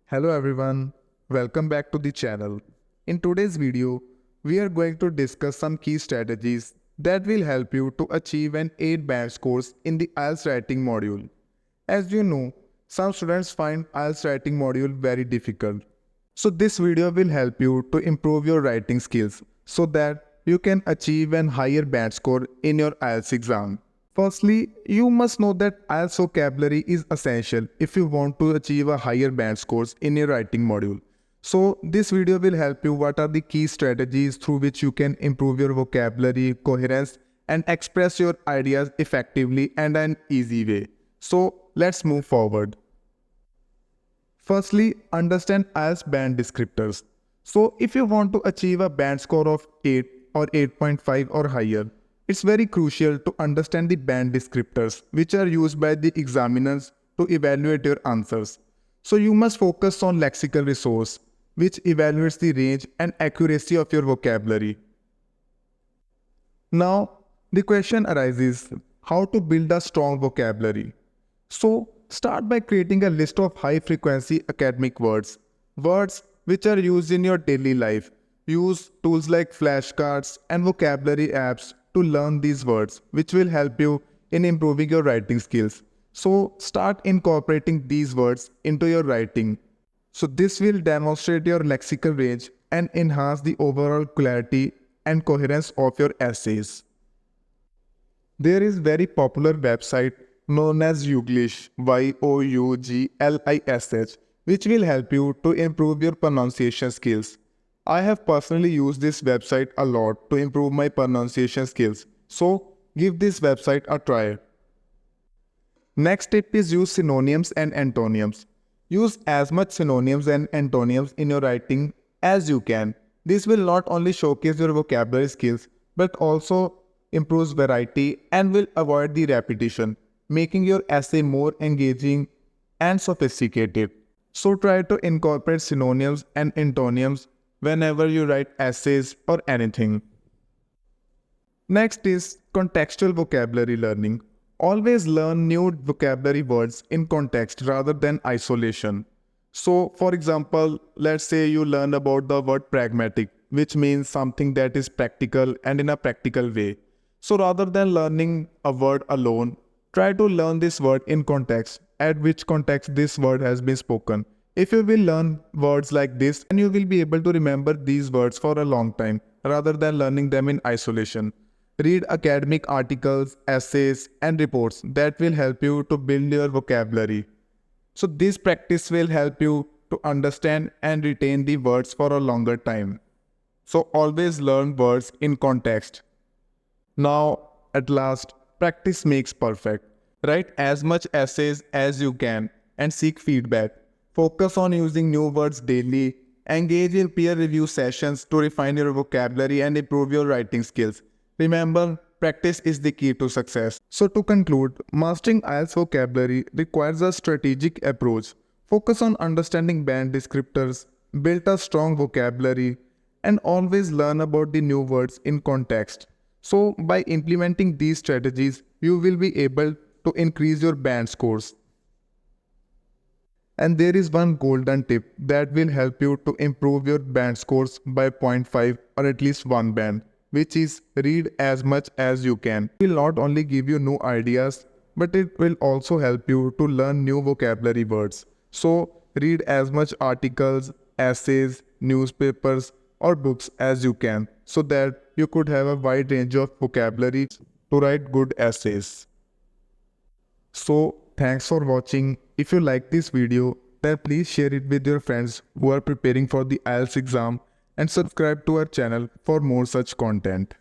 Hello everyone, welcome back to the channel. In today's video, we are going to discuss some key strategies that will help you to achieve an 8 band scores in the IELTS writing module. As you know, some students find IELTS writing module very difficult. So this video will help you to improve your writing skills so that you can achieve an higher band score in your IELTS exam. Firstly, you must know that IELTS vocabulary is essential if you want to achieve a higher band scores in your writing module. So this video will help you what are the key strategies through which you can improve your vocabulary, coherence and express your ideas effectively and an easy way. So let's move forward. Firstly, understand IELTS band descriptors. So if you want to achieve a band score of 8 or 8.5 or higher, it's very crucial to understand the band descriptors which are used by the examiners to evaluate your answers. So you must focus on lexical resource which evaluates the range and accuracy of your vocabulary. Now, the question arises, how to build a strong vocabulary? So, start by creating a list of high-frequency academic words which are used in your daily life. Use tools like flashcards and vocabulary apps to learn these words, which will help you in improving your writing skills. So, start incorporating these words into your writing. So, this will demonstrate your lexical range and enhance the overall clarity and coherence of your essays. There is very popular website known as Youglish, Youglish, which will help you to improve your pronunciation skills. I have personally used this website a lot to improve my pronunciation skills. So, give this website a try. Next tip is use synonyms and antonyms. Use as much synonyms and antonyms in your writing as you can. This will not only showcase your vocabulary skills, but also improves variety and will avoid the repetition, making your essay more engaging and sophisticated. So try to incorporate synonyms and antonyms whenever you write essays or anything. Next is contextual vocabulary learning. Always learn new vocabulary words in context rather than isolation. So, for example, let's say you learn about the word pragmatic, which means something that is practical and in a practical way. So rather than learning a word alone, try to learn this word in context, at which context this word has been spoken. If you will learn words like this, then you will be able to remember these words for a long time, rather than learning them in isolation. Read academic articles, essays, and reports that will help you to build your vocabulary. So this practice will help you to understand and retain the words for a longer time. So always learn words in context. Now, at last, practice makes perfect. Write as much essays as you can and seek feedback. Focus on using new words daily. Engage in peer review sessions to refine your vocabulary and improve your writing skills. Remember, practice is the key to success. So to conclude, mastering IELTS vocabulary requires a strategic approach. Focus on understanding band descriptors, build a strong vocabulary, and always learn about the new words in context. So by implementing these strategies, you will be able to increase your band scores. And there is one golden tip that will help you to improve your band scores by 0.5 or at least 1 band, which is read as much as you can. It will not only give you new ideas, but it will also help you to learn new vocabulary words. So read as much articles, essays, newspapers or books as you can, so that you could have a wide range of vocabulary to write good essays. So thanks for watching. If you like this video, then please share it with your friends who are preparing for the IELTS exam and subscribe to our channel for more such content.